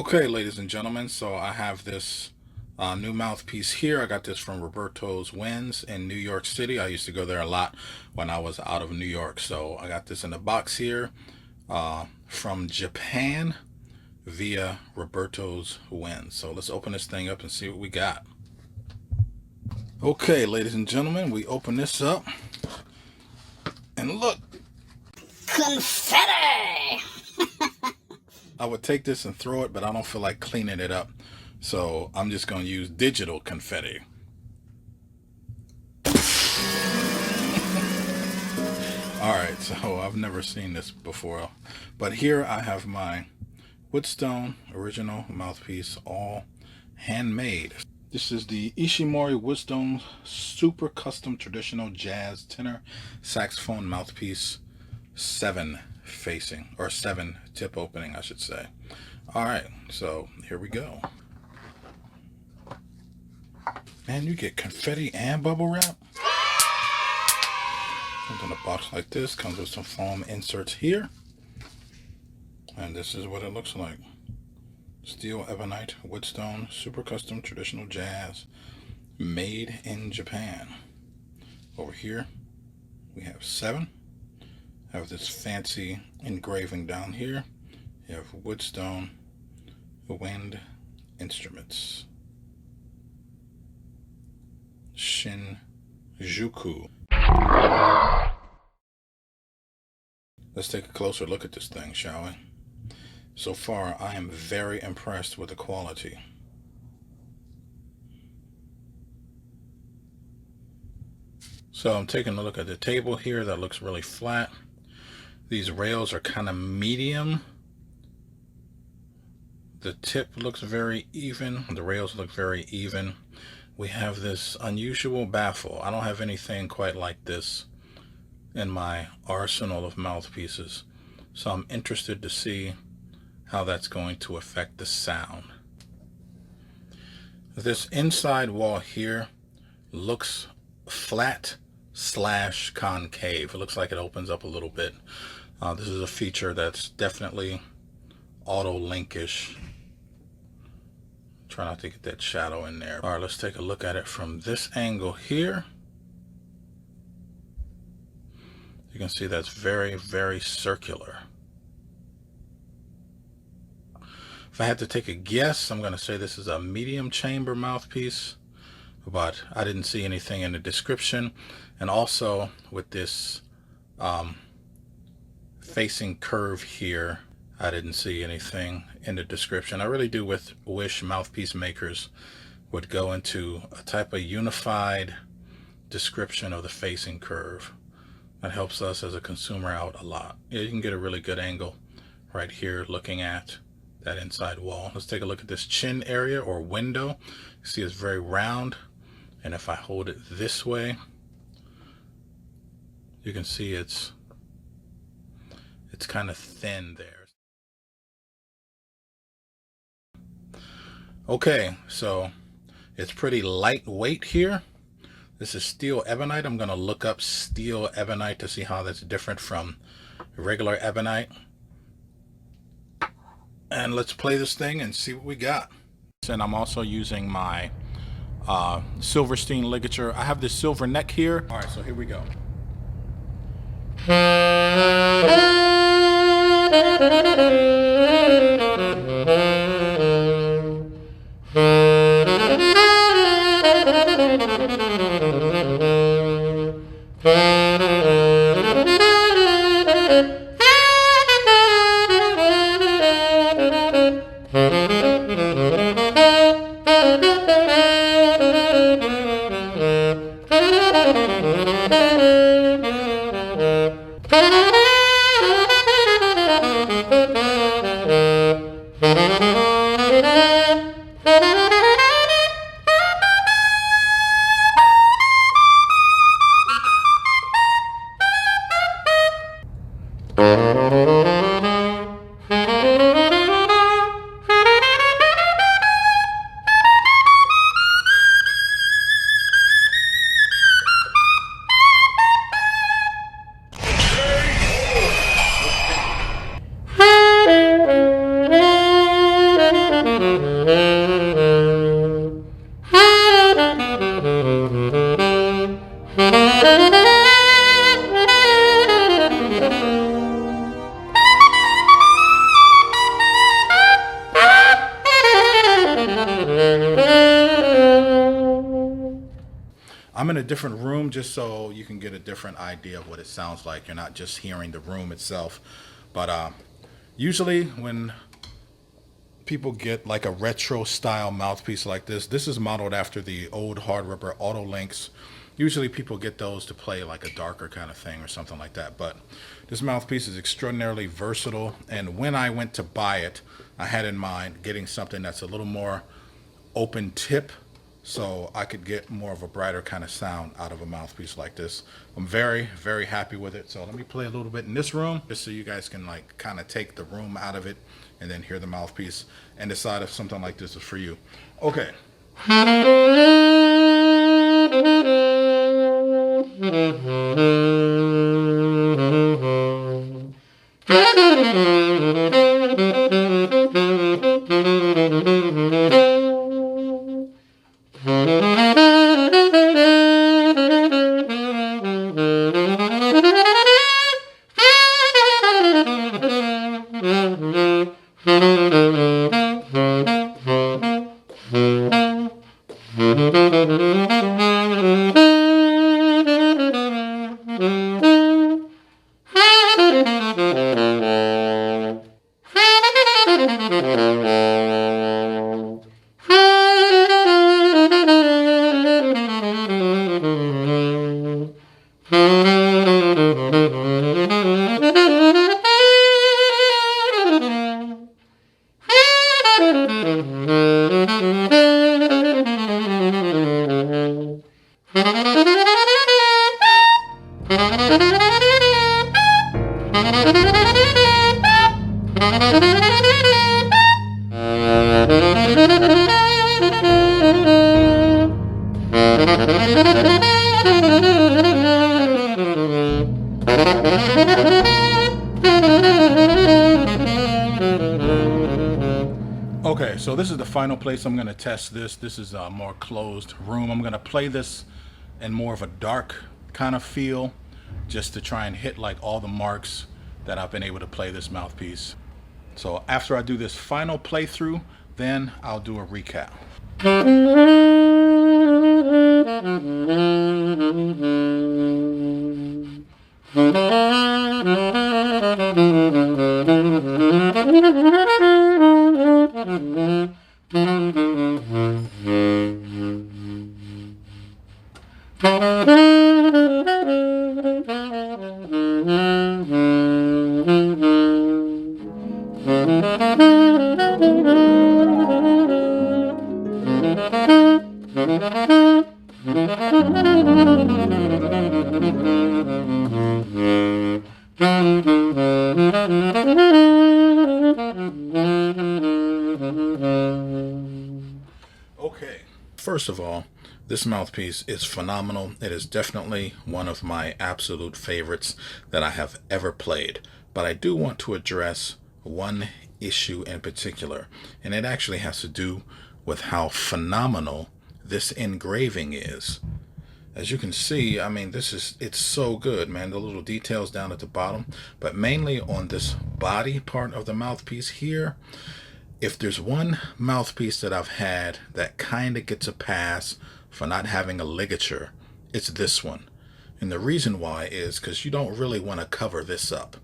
Okay, ladies and gentlemen, so I have this new mouthpiece here. I got this from Roberto's Winds in New York City. I used to go there a lot when I was out of New York. So I got this in a box here from Japan via Roberto's Winds. So let's open this thing up and see what we got. Okay, ladies and gentlemen, we open this up and look. Confetti! I would take this and throw it, but I don't feel like cleaning it up. So I'm just going to use digital confetti. Alright, so I've never seen this before. But here I have my Woodstone original mouthpiece, all handmade. This is the Ishimori Woodstone Super Custom Traditional Jazz Tenor Saxophone Mouthpiece 7 facing, or 7 tip opening, I should say. All right, so here we go. And you get confetti and bubble wrap. Comes in a box like this, comes with some foam inserts here. And this is what it looks like. Steel ebonite Woodstone Super Custom Traditional Jazz, made in Japan. Over here we have 7. Have this fancy engraving down here. You have Woodstone wind instruments. Shinjuku. Let's take a closer look at this thing, shall we? So far, I am very impressed with the quality. So I'm taking a look at the table here. That looks really flat. These rails are kind of medium. The tip looks very even. The rails look very even. We have this unusual baffle. I don't have anything quite like this in my arsenal of mouthpieces. So I'm interested to see how that's going to affect the sound. This inside wall here looks flat / concave. It looks like it opens up a little bit. This is a feature that's definitely auto-linkish. Try not to get that shadow in there. All right, let's take a look at it from this angle here. You can see that's very, very circular. If I had to take a guess, I'm going to say this is a medium chamber mouthpiece, but I didn't see anything in the description. And also with this facing curve here, I didn't see anything in the description. I really do wish mouthpiece makers would go into a type of unified description of the facing curve. That helps us as a consumer out a lot. Yeah, you can get a really good angle right here looking at that inside wall. Let's take a look at this chin area or window. You see it's very round, and if I hold it this way, you can see it's kind of thin there. Okay, so it's pretty lightweight here. This is steel ebonite. I'm going to look up steel ebonite to see how that's different from regular ebonite. And let's play this thing and see what we got. And I'm also using my Silverstein ligature. I have this silver neck here. All right, so here we go. in a different room just so you can get a different idea of what it sounds like. You're not just hearing the room itself. But usually when people get like a retro style mouthpiece like this is modeled after the old hard rubber auto links. Usually people get those to play like a darker kind of thing or something like that. But this mouthpiece is extraordinarily versatile. And when I went to buy it, I had in mind getting something that's a little more open tip, so I could get more of a brighter kind of sound out of a mouthpiece like this. I'm very, very happy with it. So let me play a little bit in this room just so you guys can like kind of take the room out of it and then hear the mouthpiece and decide if something like this is for you. Okay. Okay, so this is the final place I'm going to test this. This is a more closed room. I'm going to play this in more of a dark kind of feel just to try and hit like all the marks that I've been able to play this mouthpiece. So after I do this final playthrough, then I'll do a recap. Okay, first of all, this mouthpiece is phenomenal. It is definitely one of my absolute favorites that I have ever played. But I do want to address one issue in particular, and it actually has to do with how phenomenal this engraving is. As you can see, I mean, it's so good, man. The little details down at the bottom, but mainly on this body part of the mouthpiece here. If there's one mouthpiece that I've had that kind of gets a pass for not having a ligature, it's this one. And the reason why is because you don't really want to cover this up.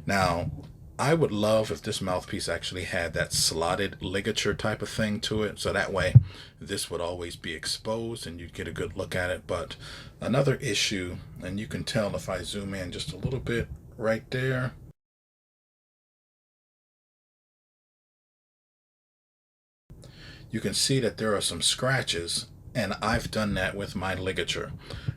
Now, I would love if this mouthpiece actually had that slotted ligature type of thing to it, so that way this would always be exposed and you'd get a good look at it. But another issue, and you can tell if I zoom in just a little bit right there, you can see that there are some scratches, and I've done that with my ligature.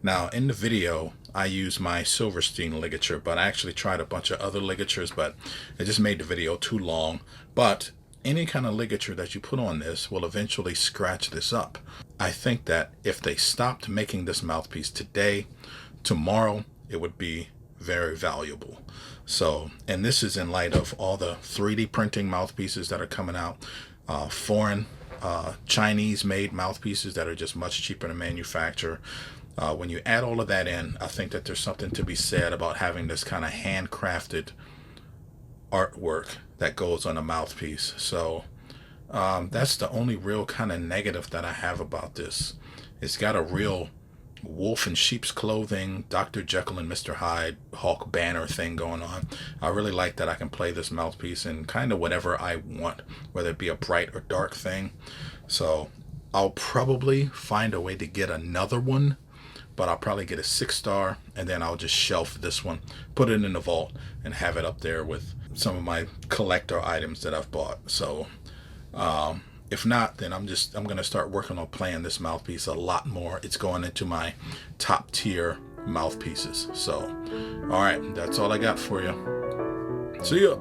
Now in the video I use my Silverstein ligature, but I actually tried a bunch of other ligatures, but it just made the video too long. But any kind of ligature that you put on this will eventually scratch this up. I think that if they stopped making this mouthpiece today, tomorrow it would be very valuable. So, and this is in light of all the 3D printing mouthpieces that are coming out, foreign Chinese made mouthpieces that are just much cheaper to manufacture. When you add all of that in, I think that there's something to be said about having this kind of handcrafted artwork that goes on a mouthpiece. So that's the only real kind of negative that I have about this. It's got a real wolf in sheep's clothing, Dr. Jekyll and Mr. Hyde, Hawk banner thing going on. I really like that I can play this mouthpiece in kind of whatever I want, whether it be a bright or dark thing. So I'll probably find a way to get another one, but I'll probably get a 6-star, and then I'll just shelf this one, put it in the vault, and have it up there with some of my collector items that I've bought. So if not, then I'm going to start working on playing this mouthpiece a lot more. It's going into my top tier mouthpieces. So, all right, that's all I got for you. See ya.